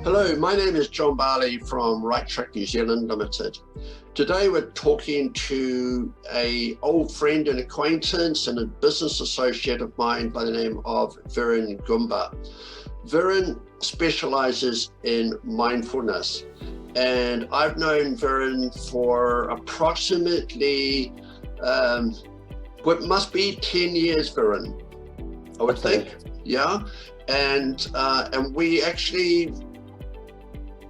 Hello, my name is John Barley from Rite Track Ltd. Today we're talking to an old friend and acquaintance and a business associate of mine by the name of Virin Gomber. Virin specializes in mindfulness, and I've known Virin for approximately, what must be 10 years, Virin, I would think, yeah. And we actually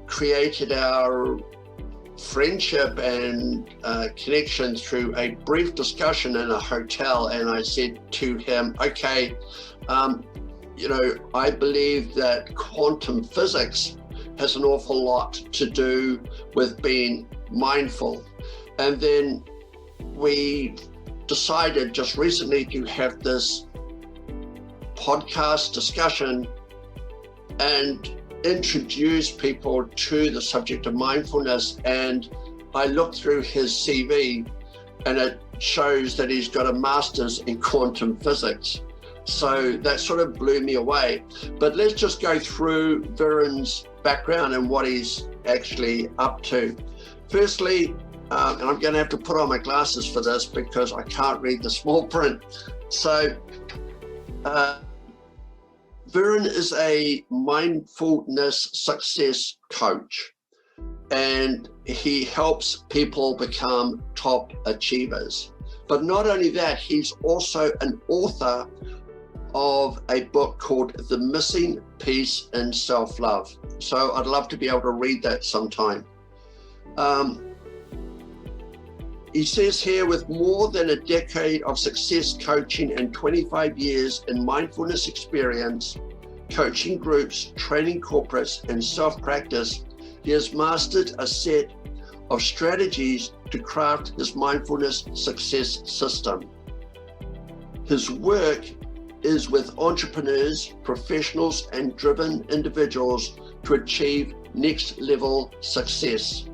created our friendship and connection through a brief discussion in a hotel. And I said to him, okay, I believe that quantum physics has an awful lot to do with being mindful. And then we decided just recently to have this podcast discussion and introduce people to the subject of mindfulness. And I looked through his CV and it shows that he's got a master's in quantum physics. So that sort of blew me away. But let's just go through Virin's background and what he's actually up to. Firstly, and I'm going to have to put on my glasses for this because I can't read the small print. So Virin is a mindfulness success coach, and he helps people become top achievers. But not only that, he's also an author of a book called The Missing Piece in Self-Love. So I'd love to be able to read that sometime. He says here, with more than a decade of success coaching and 25 years in mindfulness experience, coaching groups, training corporates, and self-practice, he has mastered a set of strategies to craft his mindfulness success system. His work is with entrepreneurs, professionals, and driven individuals to achieve next level success,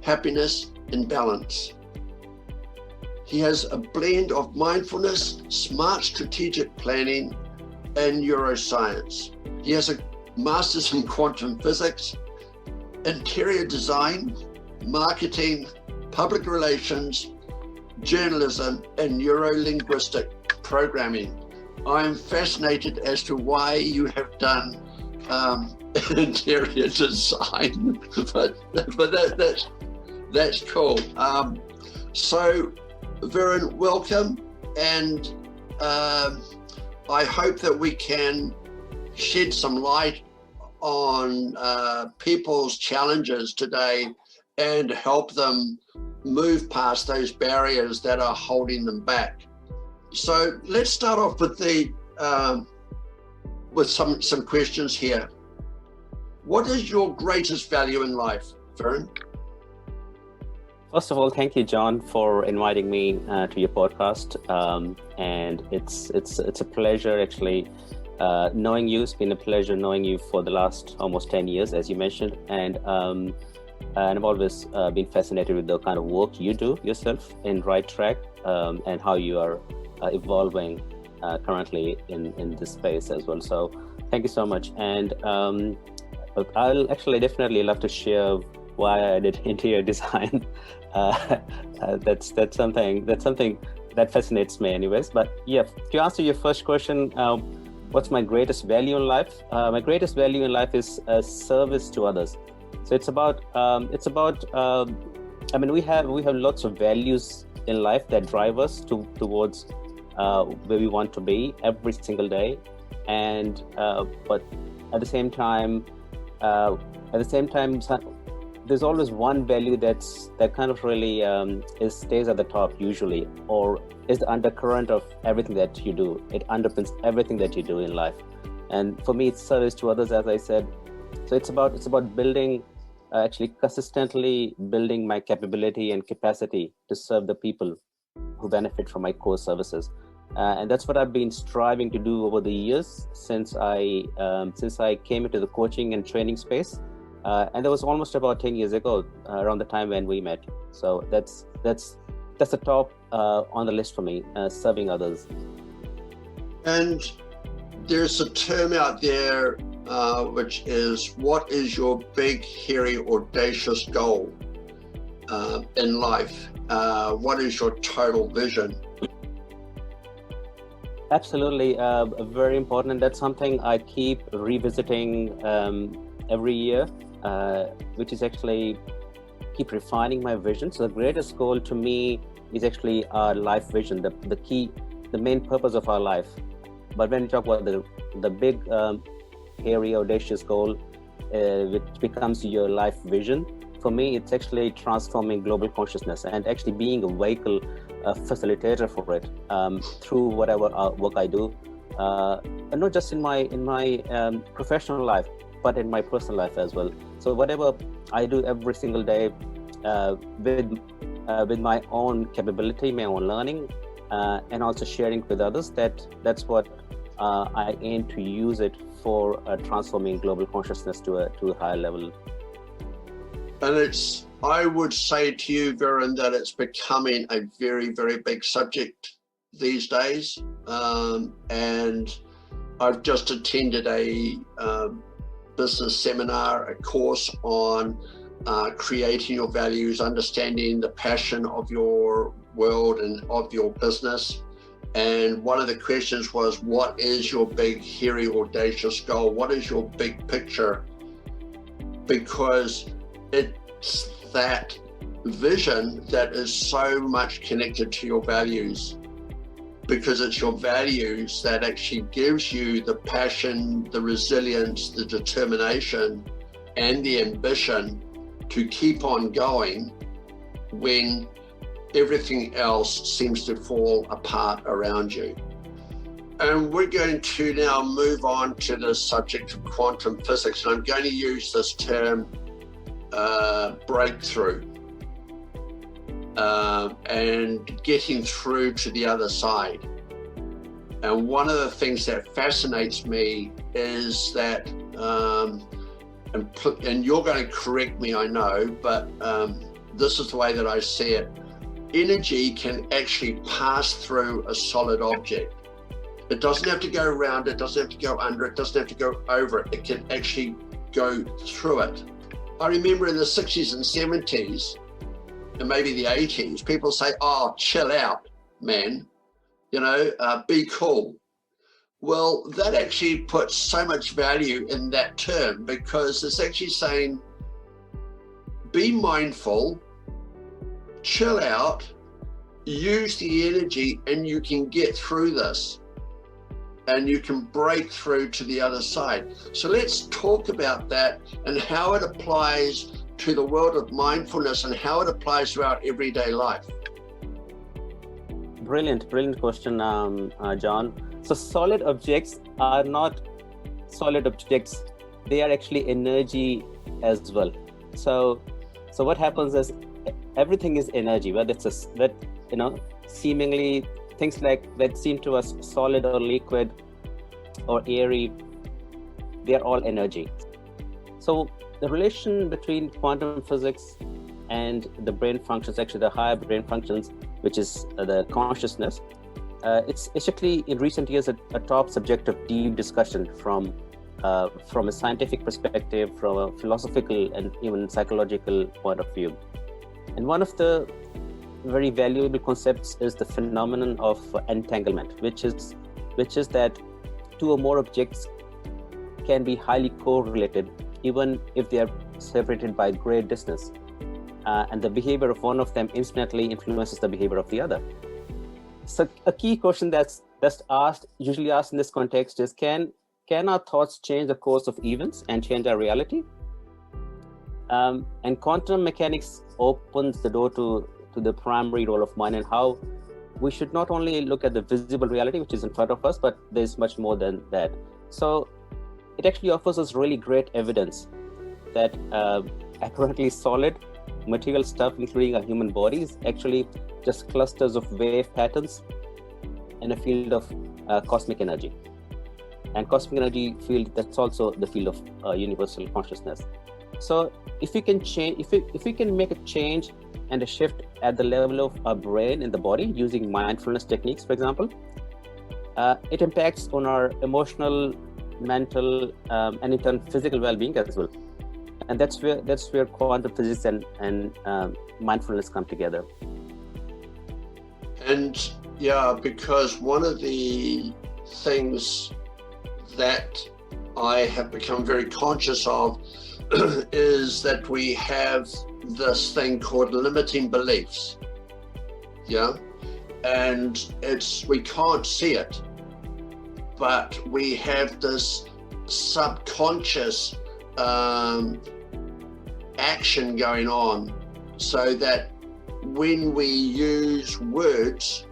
happiness, and balance. He has a blend of mindfulness, smart strategic planning, and neuroscience. He has a master's in quantum physics, interior design, marketing, public relations, journalism, and neuro-linguistic programming. I'm fascinated as to why you have done interior design, but that's cool. So Virin, welcome, and I hope that we can shed some light on people's challenges today and help them move past those barriers that are holding them back. So let's start off with some questions here. What is your greatest value in life, Virin? First of all, thank you, John, for inviting me to your podcast. And it's a pleasure, actually, knowing you. It's been a pleasure knowing you for the last almost 10 years, as you mentioned. And I've always been fascinated with the kind of work you do yourself in Rite Track and how you are evolving currently in this space as well. So thank you so much. And I'll actually definitely love to share why I did interior design. That's something that fascinates me anyways. But yeah, to answer your first question, what's my greatest value in life? My greatest value in life is service to others. So it's about we have lots of values in life that drive us towards where we want to be every single day. And but at the same time, there's always one value that kind of really stays at the top usually, or is the undercurrent of everything that you do. It underpins everything that you do in life. And for me, it's service to others, as I said. So it's about building, actually consistently building my capability and capacity to serve the people who benefit from my core services. And that's what I've been striving to do over the years since I came into the coaching and training space. And that was almost about 10 years ago, around the time when we met. So that's the top on the list for me, serving others. And there's a term out there which is, what is your big, hairy, audacious goal in life? What is your total vision? Absolutely, very important. And that's something I keep revisiting every year, which is actually keep refining my vision. So the greatest goal to me is actually our life vision, the main purpose of our life. But when you talk about the big, hairy, audacious goal, which becomes your life vision, for me, it's actually transforming global consciousness and actually being a vehicle, a facilitator for it through whatever work I do, and not just in my professional life, but in my personal life as well. So whatever I do every single day with my own capability, my own learning, and also sharing with others, that's what I aim to use it for transforming global consciousness to a higher level. And I would say to you, Virin, that it's becoming a very, very big subject these days. And I've just attended a business seminar, a course on creating your values, understanding the passion of your world and of your business. And one of the questions was, what is your big, hairy, audacious goal? What is your big picture? Because it's that vision that is so much connected to your values, because it's your values that actually gives you the passion, the resilience, the determination, and the ambition to keep on going when everything else seems to fall apart around you. And we're going to now move on to the subject of quantum physics. And I'm going to use this term breakthrough and getting through to the other side. And one of the things that fascinates me is that, and you're going to correct me, I know, but this is the way that I see it. Energy can actually pass through a solid object. It doesn't have to go around it, doesn't have to go under it, doesn't have to go over it. It can actually go through it. I remember in the 60s and 70s, and maybe the 80s, people say, oh, chill out, man, be cool. Well, that actually puts so much value in that term, because it's actually saying, be mindful, chill out, use the energy, and you can get through this. And you can break through to the other side. So let's talk about that and how it applies to the world of mindfulness and how it applies to our everyday life. Brilliant question, John. So solid objects are not solid objects. They are actually energy as well. So what happens is everything is energy, whether it's seemingly things like that seem to us solid or liquid or airy, they are all energy. So the relation between quantum physics and the brain functions, actually the higher brain functions, which is the consciousness, it's actually in recent years a top subject of deep discussion from a scientific perspective, from a philosophical and even psychological point of view. And one of the very valuable concepts is the phenomenon of entanglement, which is that two or more objects can be highly correlated, even if they are separated by great distance. And the behavior of one of them instantly influences the behavior of the other. So a key question that's usually asked in this context is, can our thoughts change the course of events and change our reality? And quantum mechanics opens the door to the primary role of mind, and how we should not only look at the visible reality which is in front of us, but there's much more than that. So it actually offers us really great evidence that apparently solid material stuff, including our human bodies, actually just clusters of wave patterns in a field of cosmic energy. And cosmic energy field, that's also the field of universal consciousness. So if we can change, if we can make a change and a shift at the level of our brain in the body using mindfulness techniques, for example, it impacts on our emotional mental, and in turn physical well-being as well. And that's where quantum physics and mindfulness come together. And yeah, because one of the things that I have become very conscious of is that we have this thing called limiting beliefs. Yeah. And we can't see it, but we have this subconscious action going on, so that when we use words,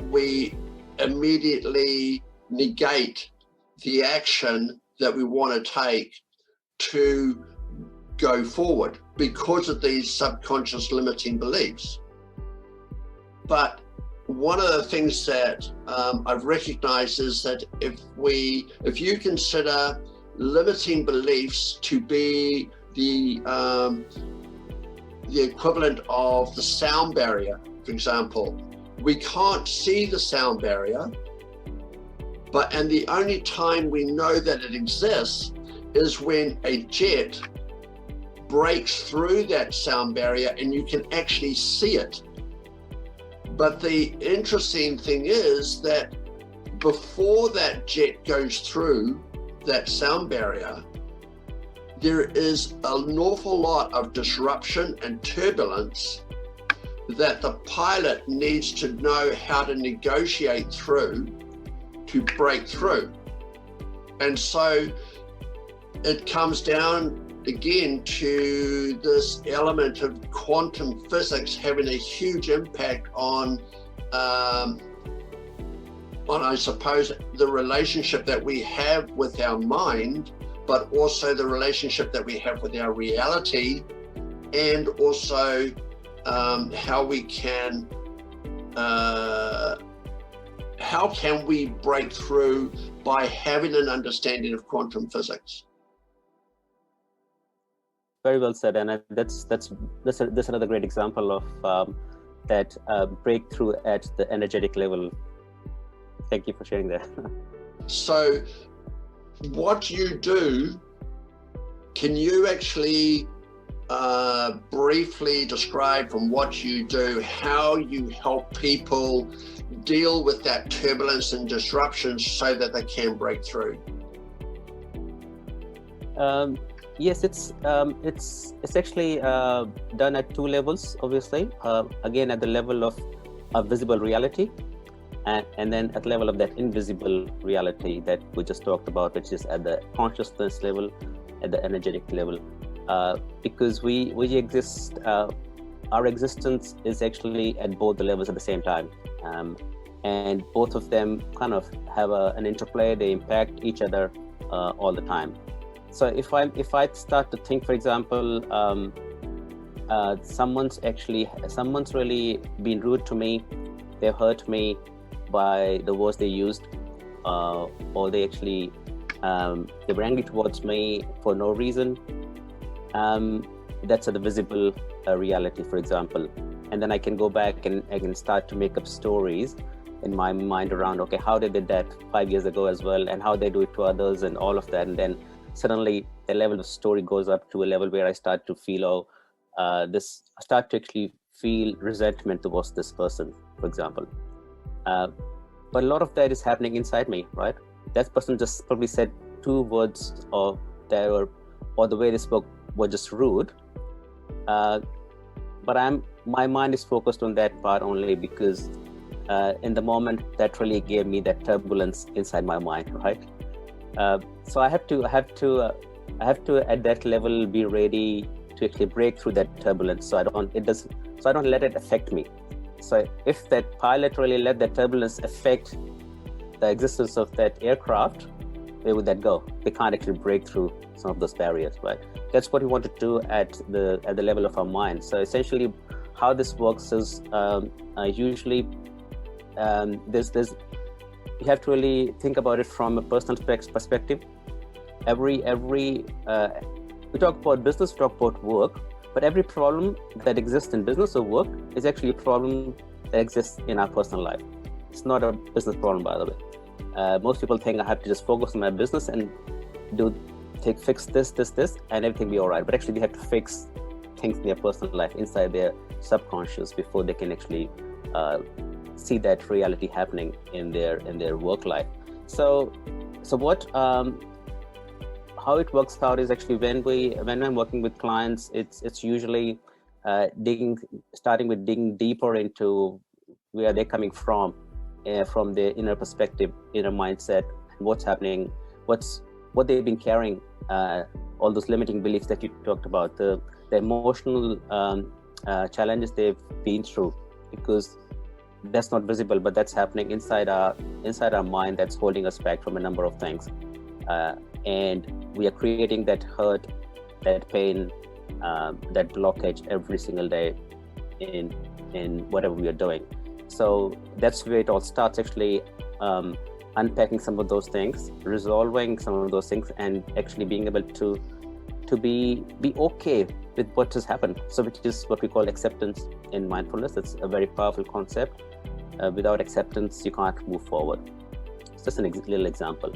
we immediately negate the action that we want to take to go forward because of these subconscious limiting beliefs. But one of the things that I've recognized is that if you consider limiting beliefs to be the equivalent of the sound barrier, for example, we can't see the sound barrier, and the only time we know that it exists is when a jet breaks through that sound barrier and you can actually see it. But the interesting thing is that before that jet goes through that sound barrier, there is an awful lot of disruption and turbulence that the pilot needs to know how to negotiate through to break through. And so it comes down again to this element of quantum physics having a huge impact on I suppose the relationship that we have with our mind, but also the relationship that we have with our reality, and also how can we break through by having an understanding of quantum physics. Very well said, and that's another great example of that breakthrough at the energetic level. Thank you for sharing that. So, what you do, can you actually briefly describe from what you do how you help people deal with that turbulence and disruption so that they can break through? Yes, it's actually done at two levels, obviously. Again, at the level of a visible reality, and then at the level of that invisible reality that we just talked about, which is at the consciousness level, at the energetic level. Because we exist, our existence is actually at both the levels at the same time. And both of them kind of have an interplay, they impact each other all the time. So if I start to think, for example, someone's really been rude to me, they've hurt me by the words they used, or they actually they were angry towards me for no reason. That's at the visible reality, for example. And then I can go back and I can start to make up stories in my mind around, okay, how they did that 5 years ago as well, and how they do it to others and all of that. And then suddenly the level of story goes up to a level where I start to feel, I start to actually feel resentment towards this person, for example. But a lot of that is happening inside me, right? That person just probably said two words or the way they spoke were just rude. But my mind is focused on that part only because in the moment that really gave me that turbulence inside my mind, right? So I have to at that level be ready to actually break through that turbulence, so I don't let it affect me. So if that pilot really let that turbulence affect the existence of that aircraft, where would that go? They can't actually break through some of those barriers, right? That's what we want to do at the level of our mind. So essentially, how this works is usually there's you have to really think about it from a personal perspective. We talk about business, we talk about work, but every problem that exists in business or work is actually a problem that exists in our personal life. It's not a business problem, by the way. Most people think I have to just focus on my business and fix this, and everything be all right. But actually, they have to fix things in their personal life, inside their subconscious, before they can actually see that reality happening in their work life. So what how it works out is actually when I'm working with clients, it's usually starting with digging deeper into where they're coming from their inner perspective, inner mindset, what's happening, what they've been carrying, all those limiting beliefs that you talked about, the emotional challenges they've been through, because that's not visible, but that's happening inside our mind, that's holding us back from a number of things, and we are creating that hurt, that pain, that blockage every single day in whatever we are doing. So that's where it all starts, actually, unpacking some of those things, resolving some of those things, and actually being able to be okay with what has happened. So which is what we call acceptance in mindfulness. It's a very powerful concept. Without acceptance, you can't move forward. It's just a little example.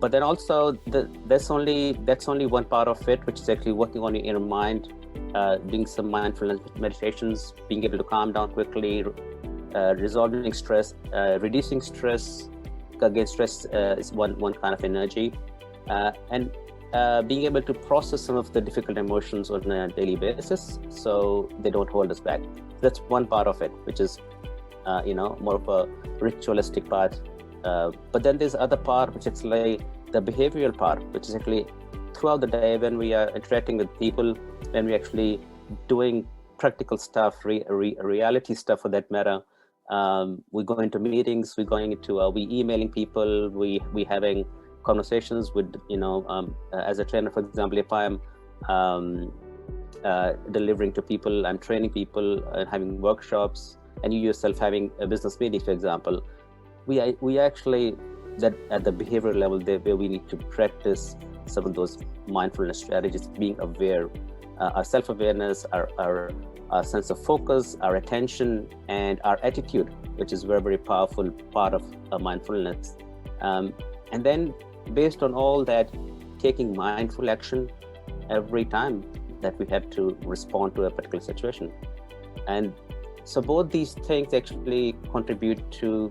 But then also that's only one part of it, which is actually working on your inner mind, doing some mindfulness meditations, being able to calm down quickly, resolving stress, reducing stress. Again, stress is one kind of energy, and being able to process some of the difficult emotions on a daily basis, so they don't hold us back. That's one part of it, which is more of a ritualistic part. But then there's other part, which is like the behavioral part, which is actually throughout the day when we are interacting with people, when we're actually doing practical stuff, reality stuff for that matter. We go into meetings, we emailing people, we having conversations with, as a trainer, for example, if I'm delivering to people, I'm training people, having workshops, and you yourself having a business meeting, for example, we actually, that at the behavioral level, where we need to practice some of those mindfulness strategies, being aware, our self-awareness, our sense of focus, our attention, and our attitude, which is very, very powerful part of mindfulness. And then based on all that, taking mindful action every time that we have to respond to a particular situation. And so both these things actually contribute to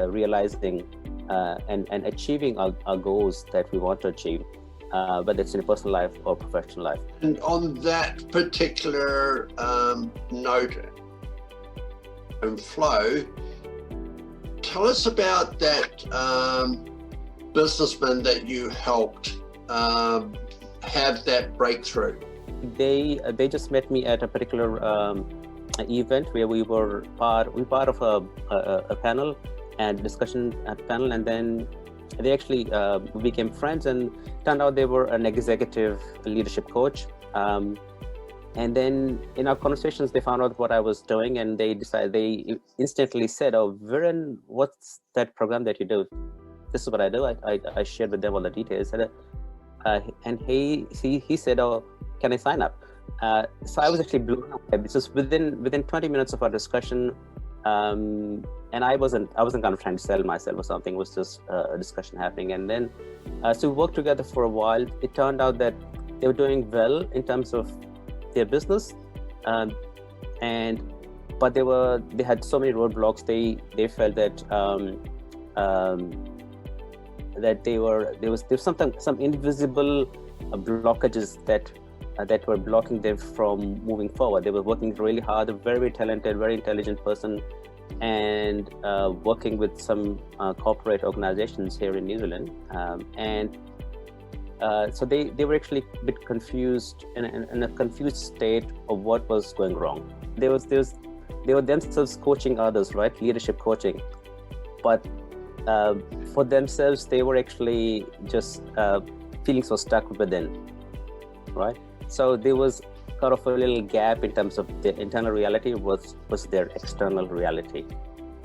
realizing and achieving our goals that we want to achieve, whether it's in a personal life or professional life. And on that particular note and flow, tell us about that businessman that you helped have that breakthrough. They just met me at a particular event where we were part of a panel and discussion panel, and then they actually became friends, and turned out they were an executive leadership coach. And then in our conversations, they found out what I was doing, and they instantly said, "Oh, Virin, what's that program that you do?" This is what I do. I shared with them all the details, and he said, "Oh, can I sign up?" So I was actually blown away, because within 20 minutes of our discussion, and I wasn't kind of trying to sell myself or something. It was just a discussion happening, and then so we worked together for a while. It turned out that they were doing well in terms of their business, but they had so many roadblocks. They felt that that there was some invisible blockages that were blocking them from moving forward. They were working really hard, a very, very talented, very intelligent person, and working with some corporate organizations here in New Zealand. So they were actually a bit confused, in a confused state of what was going wrong. They were themselves coaching others, right? Leadership coaching. But for themselves, they were actually just feeling so stuck within, right? So there was kind of a little gap in terms of their internal reality was their external reality,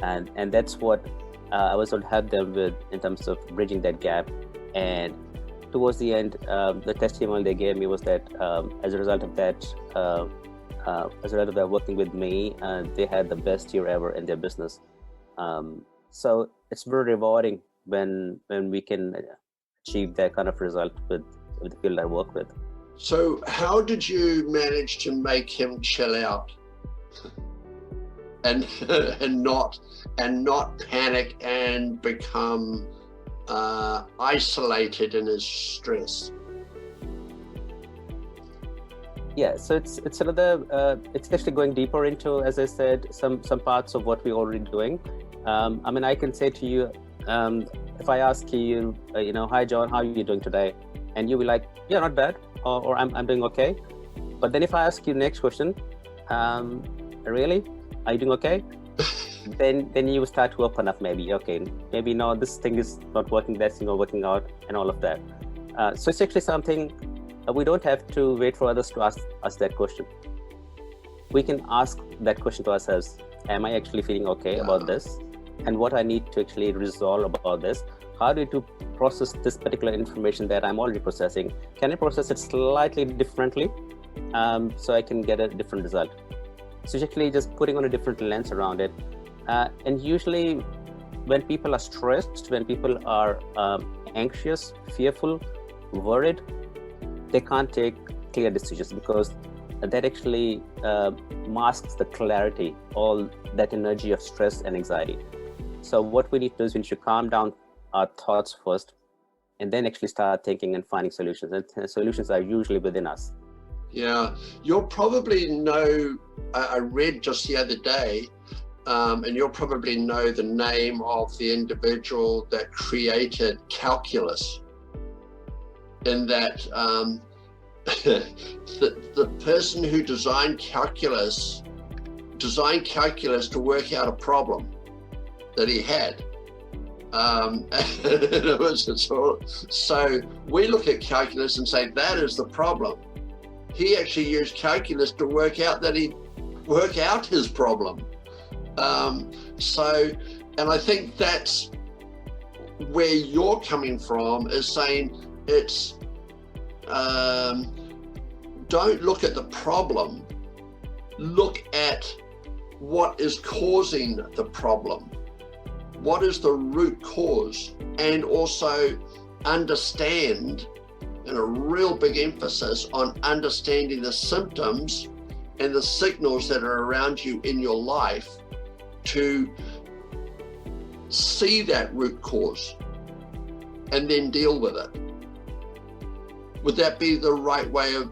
and that's what I was going to help them with in terms of bridging that gap. And towards the end, the testimonial they gave me was that as a result of that working with me, they had the best year ever in their business. So it's very rewarding when we can achieve that kind of result with the people I work with. So how did you manage to make him chill out and not panic and become isolated in his stress? Yeah, so it's another. It's actually going deeper into, as I said, some parts of what we're already doing. I mean, I can say to you, if I ask you, hi John, how are you doing today? And you'll be like, yeah, not bad, or I'm doing okay. But then if I ask you the next question, really, are you doing okay? then you start to open up. Maybe no, this thing is not working. That's not working out, and all of that. So it's actually something. We don't have to wait for others to ask us that question. We can ask that question to ourselves. Am I actually feeling okay about this? And what I need to actually resolve about this? How do you process this particular information that I'm already processing? Can I process it slightly differently so I can get a different result? So it's actually just putting on a different lens around it. And usually when people are stressed, when people are anxious, fearful, worried, they can't take clear decisions because that actually masks the clarity, all that energy of stress and anxiety. So what we need to do is we need to calm down our thoughts first and then actually start thinking and finding solutions. And solutions are usually within us. Yeah, you'll probably know, I read just the other day, and you'll probably know the name of the individual that created calculus. In that the person who designed calculus to work out a problem that he had. So we look at calculus and say that is the problem. He actually used calculus to work out his problem. And I think that's where you're coming from, is saying it's don't look at the problem, look at what is causing the problem, what is the root cause, and also understand, and a real big emphasis on understanding the symptoms and the signals that are around you in your life to see that root cause and then deal with it. Would that be the right way of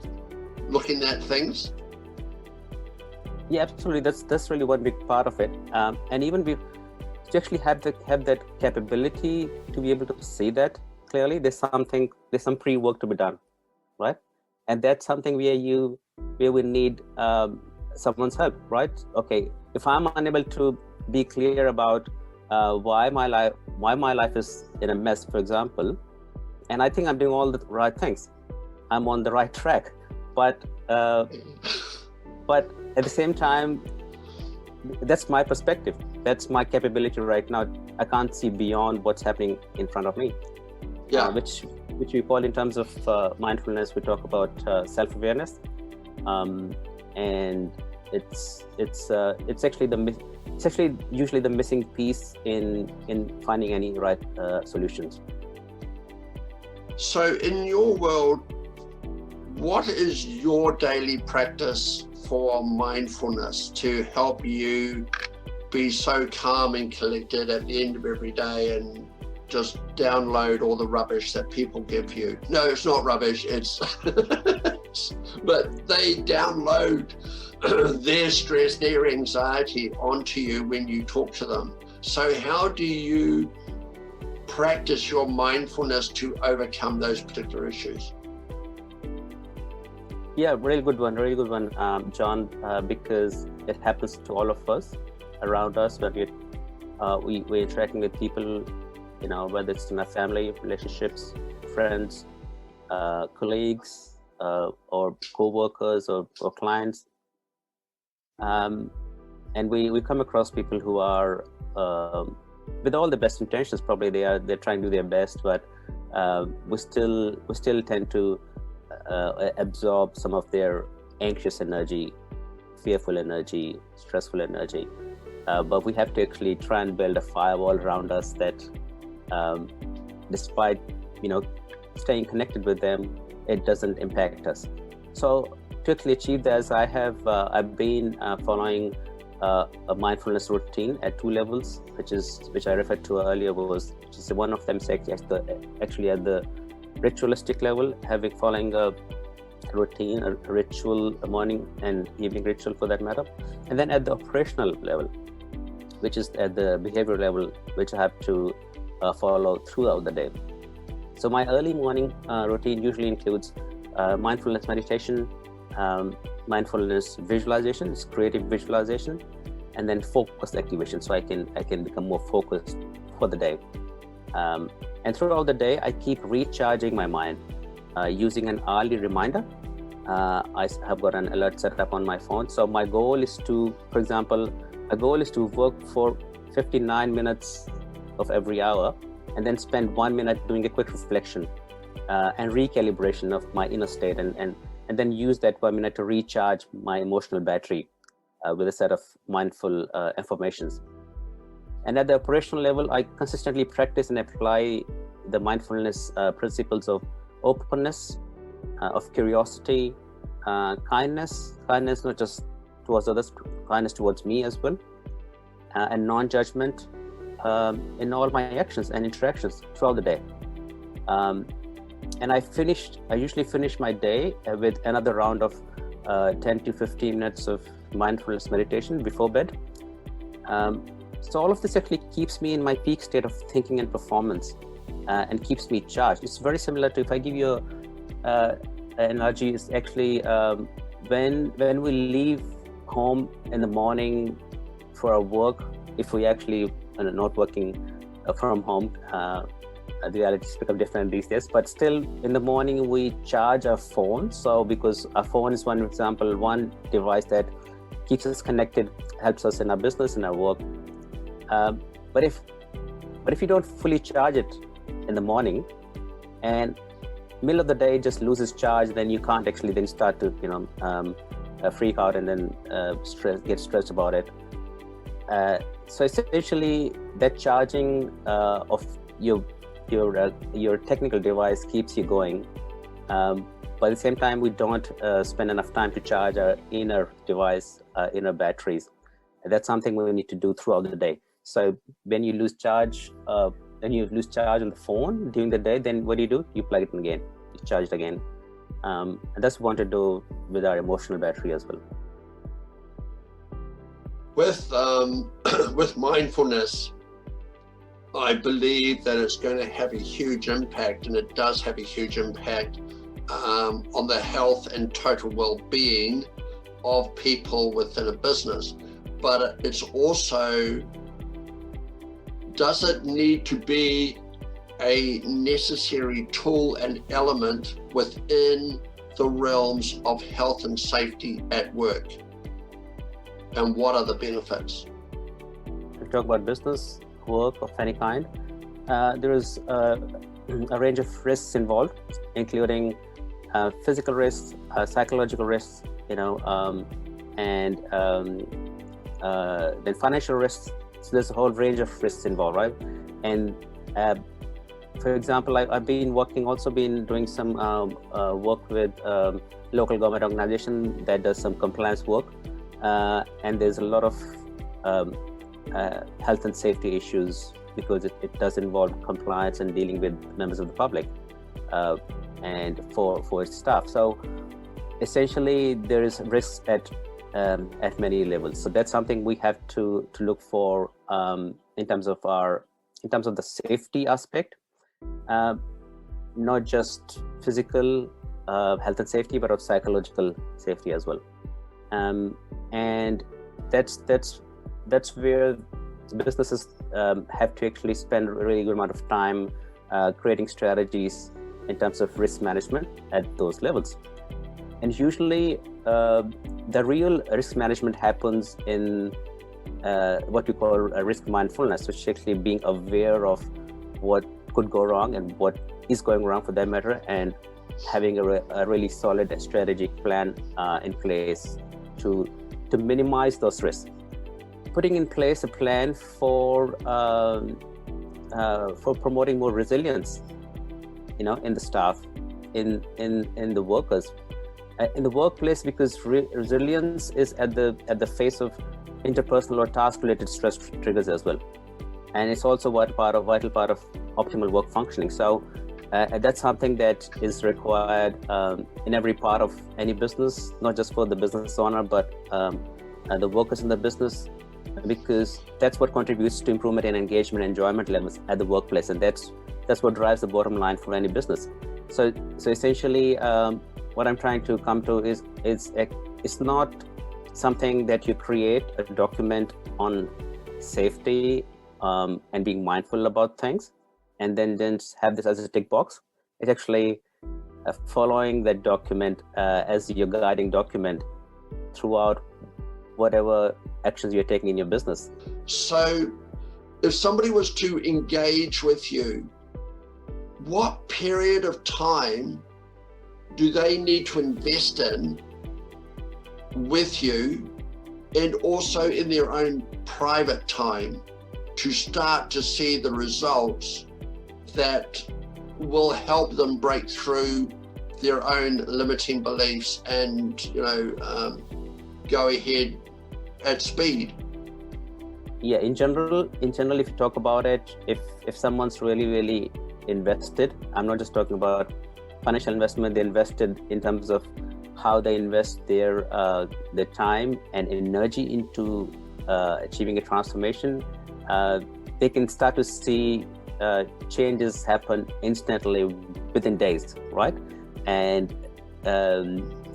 looking at things? Yeah, absolutely. That's really one big part of it. And even to actually have that capability to be able to see that clearly, there's some pre-work to be done, right? And that's something where we need someone's help, right? Okay, if I'm unable to be clear about why my life is in a mess, for example, and I think I'm doing all the right things, I'm on the right track, but at the same time, that's my perspective, that's my capability right now. I can't see beyond what's happening in front of me. Yeah. Which we call, in terms of mindfulness, we talk about self-awareness, and it's actually usually the missing piece in finding any right solutions. So in your world, what is your daily practice for mindfulness to help you be so calm and collected at the end of every day and just download all the rubbish that people give you? No, it's not rubbish, it's but they download their stress, their anxiety onto you when you talk to them. So how do you practice your mindfulness to overcome those particular issues? Yeah, really good one, John, because it happens to all of us around us when we're interacting with people, whether it's in our family, relationships, friends, colleagues, or co-workers or clients. And we come across people who are, with all the best intentions, probably they're trying to do their best, but we still tend to absorb some of their anxious energy, fearful energy, stressful energy. but we have to actually try and build a firewall around us that, despite staying connected with them, it doesn't impact us. So to actually achieve this, I've been following a mindfulness routine at 2 levels, which I referred to earlier. Which is one of them is actually at the ritualistic level, following a routine, a ritual, a morning and evening ritual for that matter, and then at the operational level, which is at the behavior level, which I have to follow throughout the day. So my early morning routine usually includes mindfulness meditation, mindfulness visualization, it's creative visualization, and then focus activation, so I can become more focused for the day. And throughout the day, I keep recharging my mind using an early reminder. I have got an alert set up on my phone. So my goal is to, for example, work for 59 minutes of every hour, and then spend 1 minute doing a quick reflection and recalibration of my inner state, and then use that 1 minute to recharge my emotional battery with a set of mindful affirmations. And at the operational level, I consistently practice and apply the mindfulness principles of openness, of curiosity, kindness not just towards others, kindness towards me as well, and non-judgment in all my actions and interactions throughout the day. And I usually finish my day with another round of 10 to 15 minutes of mindfulness meditation before bed. So all of this actually keeps me in my peak state of thinking and performance, and keeps me charged. It's very similar to, if I give you an analogy, is actually when we leave home in the morning for our work, if we actually are not working from home, the realities become different these days, but still in the morning we charge our phone. So because our phone is one device that keeps us connected, helps us in our business and our work. But if you don't fully charge it in the morning, and middle of the day just loses charge, then you can't actually then start to freak out and then get stressed about it. So essentially, that charging of your technical device keeps you going. But at the same time, we don't spend enough time to charge our inner device, inner batteries. And that's something we need to do throughout the day. So when you lose charge, on the phone during the day, then what do? You plug it in again, you charge it again. And that's what we want to do with our emotional battery as well. With mindfulness, I believe that it's going to have a huge impact, and it does have a huge impact on the health and total well-being of people within a business. But it's also, does it need to be a necessary tool and element within the realms of health and safety at work? And what are the benefits? We talk about business, work of any kind. There is a range of risks involved, including physical risks, psychological risks, and then financial risks. So there's a whole range of risks involved, right? And for example, I've been doing some work with local government organization that does some compliance work, and there's a lot of health and safety issues because it does involve compliance and dealing with members of the public and for its staff. So essentially, there is risks at many levels. So that's something we have to look for in terms of the safety aspect, not just physical health and safety, but of psychological safety as well. And that's where businesses have to actually spend a really good amount of time creating strategies in terms of risk management at those levels. And usually the real risk management happens in what we call risk mindfulness, which is actually being aware of what could go wrong and what is going wrong for that matter, and having a really solid strategic plan in place to minimize those risks. putting in place a plan for promoting more resilience, in the staff, in the workers, in the workplace, because resilience is at the face of interpersonal or task-related stress triggers as well, and it's also vital part of optimal work functioning. So that's something that is required in every part of any business, not just for the business owner, but the workers in the business, because that's what contributes to improvement in engagement and enjoyment levels at the workplace, and that's what drives the bottom line for any business. So essentially, what I'm trying to come to is it's not something that you create a document on safety and being mindful about things, and then have this as a tick box. It's actually following that document as your guiding document throughout whatever actions you're taking in your business. So if somebody was to engage with you, what period of time do they need to invest in with you, and also in their own private time, to start to see the results that will help them break through their own limiting beliefs and go ahead at speed? Yeah, in general, if you talk about it, if someone's really invested, I'm not just talking about financial investment, they invested in terms of how they invest their time and energy into achieving a transformation, they can start to see changes happen instantly within days, right? And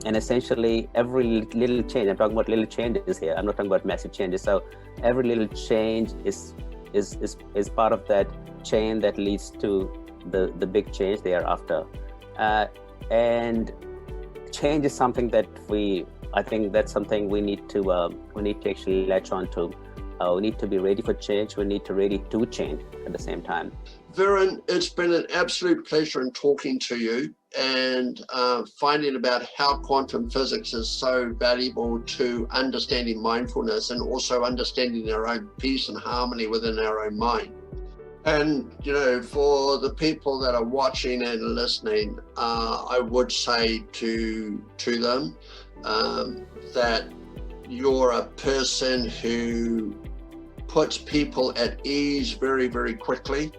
essentially every little change, I'm talking about little changes here, I'm not talking about massive changes. So every little change is part of that chain that leads to the big change thereafter. And change is something that I think that's something we need to actually latch on to. We need to be ready for change. We need to ready to change at the same time. Virin, it's been an absolute pleasure in talking to you and finding about how quantum physics is so valuable to understanding mindfulness and also understanding our own peace and harmony within our own mind. And, for the people that are watching and listening, I would say to them that you're a person who puts people at ease very, very quickly.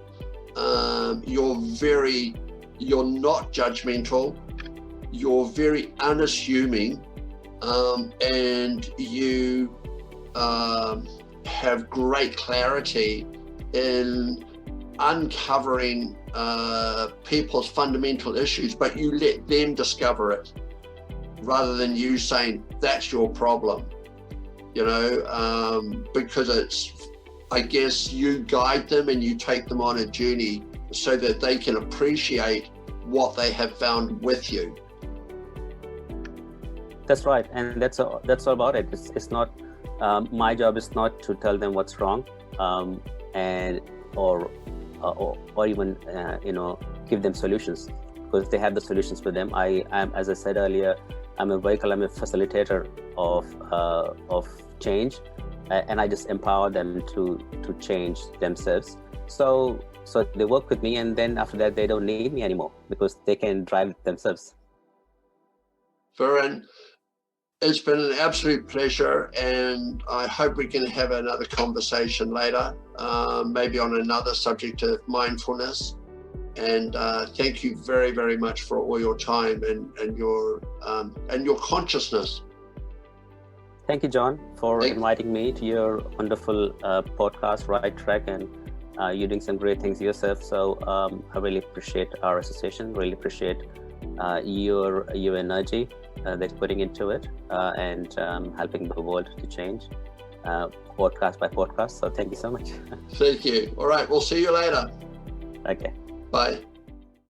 You're not judgmental. You're very unassuming, and you have great clarity in uncovering people's fundamental issues, but you let them discover it rather than you saying that's your problem, because I guess you guide them and you take them on a journey so that they can appreciate what they have found with you. That's right, and that's all about it. It's not my job is not to tell them what's wrong, and or even give them solutions, because they have the solutions with them. I'm, as I said earlier, I'm a vehicle. I'm a facilitator of change, and I just empower them to change themselves. So they work with me, and then after that they don't need me anymore because they can drive it themselves. Virin, it's been an absolute pleasure, and I hope we can have another conversation later, maybe on another subject of mindfulness. And thank you very, very much for all your time and your consciousness. Thank you, John, for inviting me to your wonderful podcast, Rite Track, and you're doing some great things yourself. So I really appreciate our association, really appreciate your energy that you're putting into it, and helping the world to change podcast by podcast. So thank you so much. Thank you. All right, we'll see you later. Okay. Bye.